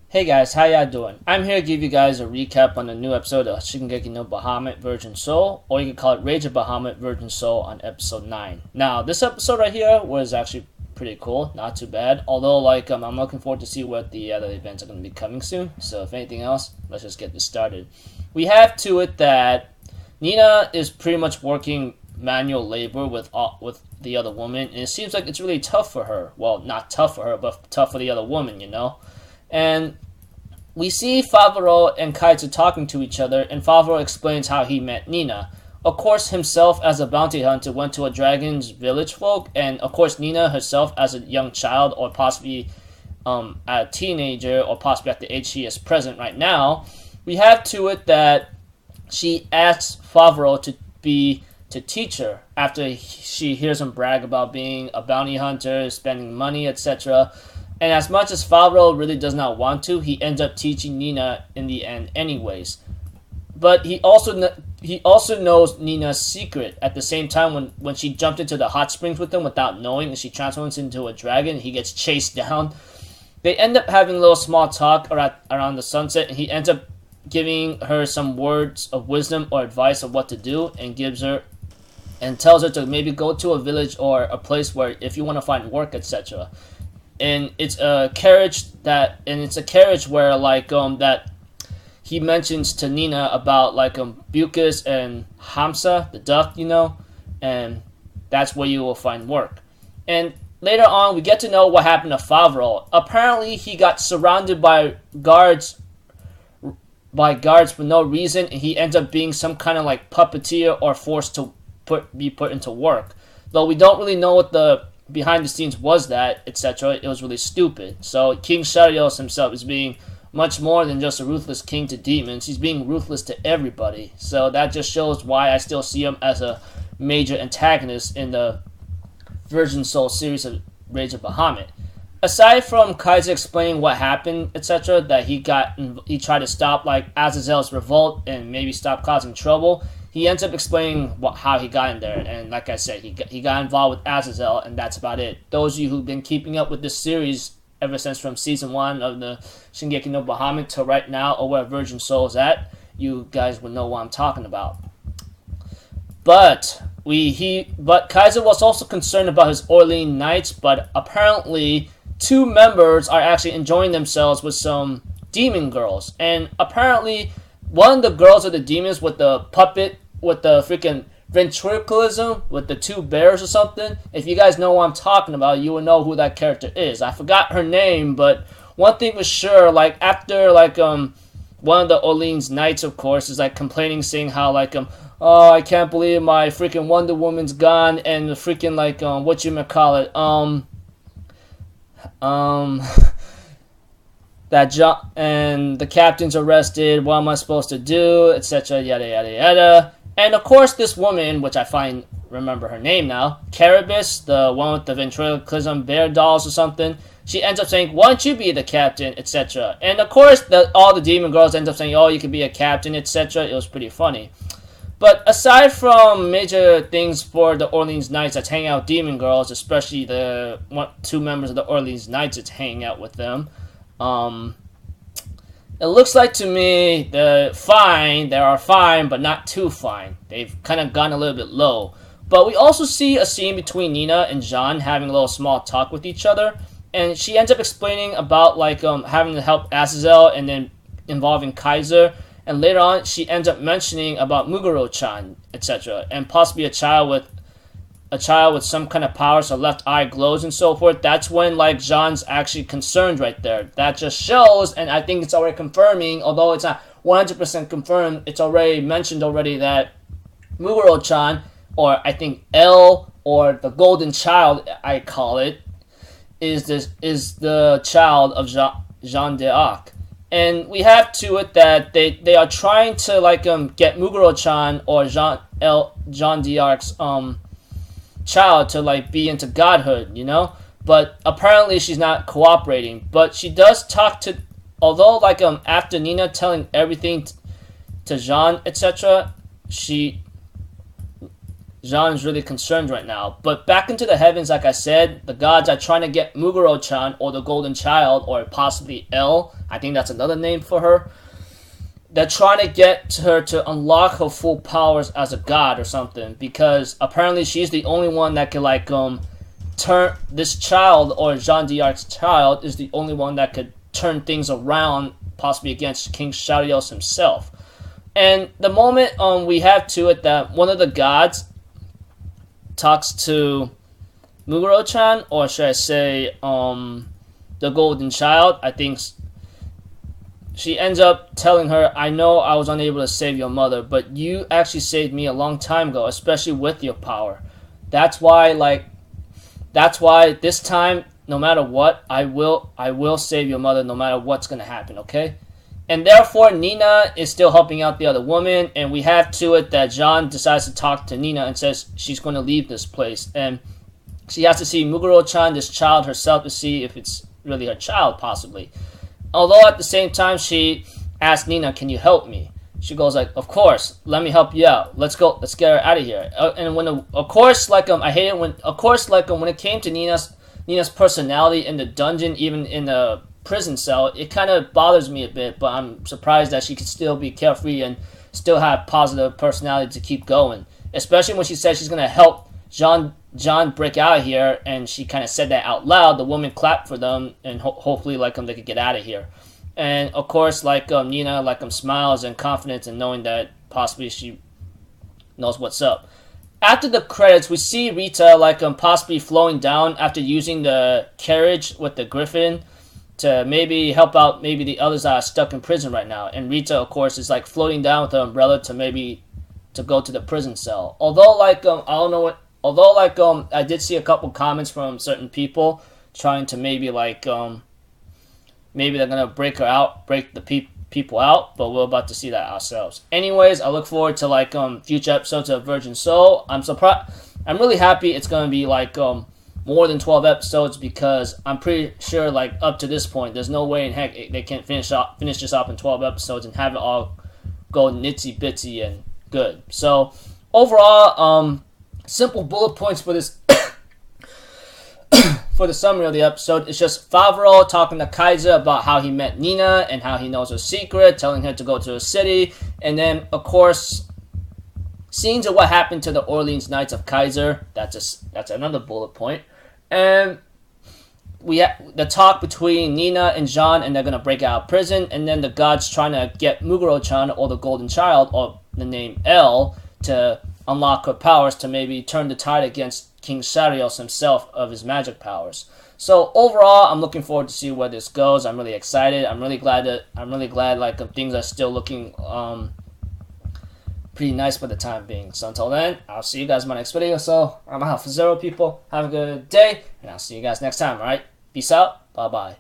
Hey guys, how y'all doing? I'm here to give you guys a recap on the new episode of Shingeki no Bahamut Virgin Soul, or you can call it Rage of Bahamut Virgin Soul on episode 9. Now, this episode right here was actually pretty cool, not too bad. Although, I'm looking forward to see what the other events are going to be coming soon. So, if anything else, let's just get this started. We have to it that Nina is pretty much working manual labor with the other woman, and it seems like it's really tough for her. Well, not tough for her, but tough for the other woman, you know? And we see Favreau and Kaiser talking to each other, and Favreau explains how he met Nina. Of course, himself as a bounty hunter went to a dragon's village folk, and of course Nina herself as a young child, or possibly a teenager, or possibly at the age she is present right now. We have to it that she asks Favreau to teach her after she hears him brag about being a bounty hunter, spending money, etc. And as much as Favreau really does not want to, he ends up teaching Nina in the end anyways. But he also knows Nina's secret. At the same time, when she jumped into the hot springs with him without knowing, and she transforms into a dragon, he gets chased down. They end up having a little small talk around the sunset, and he ends up giving her some words of wisdom or advice of what to do, and tells her to maybe go to a village or a place where if you want to find work, etc. And it's a carriage where that he mentions to Nina about Bucus and Hamsa, the duck, and that's where you will find work. And later on, we get to know what happened to Favreau. Apparently, he got surrounded by guards for no reason, and he ends up being some kind of puppeteer or forced to be put into work. Though we don't really know what the behind the scenes was that, etc. It was really stupid. So King Sharios himself is being much more than just a ruthless king to demons. He's being ruthless to everybody. So that just shows why I still see him as a major antagonist in the Virgin Soul series of Rage of Bahamut. Aside from Kaiser explaining what happened, etc., that he tried to stop Azazel's revolt and maybe stop causing trouble, he ends up explaining how he got in there. And like I said, he got involved with Azazel, and that's about it. Those of you who've been keeping up with this series ever since from season 1 of the Shingeki no Bahamut till right now, or where Virgin Soul is at, you guys will know what I'm talking about. But Kaiser was also concerned about his Orlean Knights, but apparently 2 members are actually enjoying themselves with some demon girls. And apparently one of the girls are the demons with the puppet, with the freaking ventriloquism, with the 2 bears or something. If you guys know what I'm talking about, you will know who that character is. I forgot her name, but one thing was sure, after one of the Orleans Knights, of course, is complaining, saying how oh, I can't believe my freaking Wonder Woman's gone, and the freaking and the captain's arrested, what am I supposed to do, etc., yada yada yada. And of course this woman, which I remember her name now, Carabas, the one with the ventriloquism bear dolls or something, she ends up saying, why don't you be the captain, etc. And of course all the demon girls end up saying, oh, you can be a captain, etc. It was pretty funny. But aside from major things for the Orleans Knights that's hanging out with demon girls, especially the 2 members of the Orleans Knights that's hanging out with them, it looks like to me they are fine, but not too fine. They've kind of gone a little bit low. But we also see a scene between Nina and Jean having a little small talk with each other, and she ends up explaining about having to help Azazel and then involving Kaiser. And later on, she ends up mentioning about Muguro-chan, etc., and possibly a child with some kind of power, so left eye glows and so forth. That's when Jean's actually concerned right there. That just shows, and I think it's already confirming, although it's not 100% confirmed, it's already mentioned that Muguro-chan, or I think L, or the Golden Child, I call it, is the child of Jean d'Arc. And we have to it that they are trying to get Muguro-chan or Jean d'Arc's child to be into godhood, but apparently she's not cooperating. But she does talk to, although after Nina telling everything to Jean, etc., Jean is really concerned right now. But back into the heavens, like I said, the gods are trying to get Muguro-chan, or the Golden Child, or possibly L. I think that's another name for her. They're trying to get her to unlock her full powers as a god or something, because apparently she's the only one that can like turn this child, or Jean d'Arc's child is the only one that could turn things around, possibly against King Sharios himself. And the moment we have to it that one of the gods talks to Muguro-chan, or should I say the Golden Child, I think she ends up telling her, I know I was unable to save your mother, but you actually saved me a long time ago, especially with your power. That's why this time, no matter what, I will save your mother no matter what's going to happen, okay? And therefore, Nina is still helping out the other woman, and we have to it that Jean decides to talk to Nina and says she's going to leave this place. And she has to see Muguro-chan, this child herself, to see if it's really her child, possibly. Although at the same time, she asks Nina, can you help me? She goes like, of course, let me help you out. Let's go, let's get her out of here. And when, of course, like, I hate it when, of course, like, when it came to Nina's personality in the dungeon, even in the prison cell, it kind of bothers me a bit, but I'm surprised that she could still be carefree and still have positive personality to keep going. Especially when she said she's going to help John break out of here, and she kind of said that out loud. The woman clapped for them, and hopefully, like, they could get out of here. And, of course, like, Nina, like, smiles and confidence and knowing that possibly she knows what's up. After the credits, we see Rita, like, possibly flowing down after using the carriage with the griffin to maybe help out maybe the others that are stuck in prison right now. And Rita, of course, is, like, floating down with the umbrella to maybe to go to the prison cell. Although, like, I don't know what... Although, like, I did see a couple comments from certain people trying to maybe, like, maybe they're gonna break the people out, but we're about to see that ourselves. Anyways, I look forward to, like, future episodes of Virgin Soul. I'm really happy it's gonna be, like, more than 12 episodes, because I'm pretty sure, like, up to this point, there's no way in heck they can finish this off in 12 episodes and have it all go nitsy bitsy and good. So, overall, simple bullet points for this for the summary of the episode. It's just Favreau talking to Kaiser about how he met Nina and how he knows her secret, telling her to go to a city, and then, of course, scenes of what happened to the Orleans Knights of Kaiser. That's another bullet point. And we have the talk between Nina and Jean, and they're gonna break out of prison, and then the gods trying to get Muguro-chan, or the Golden Child, or the name L, to unlock her powers to maybe turn the tide against King Sharios himself of his magic powers. So overall, I'm looking forward to see where this goes. I'm really excited. I'm really glad like things are still looking pretty nice for the time being. So until then, I'll see you guys in my next video. So I'm Alpha Zero, people. Have a good day, and I'll see you guys next time. All right, peace out. Bye bye.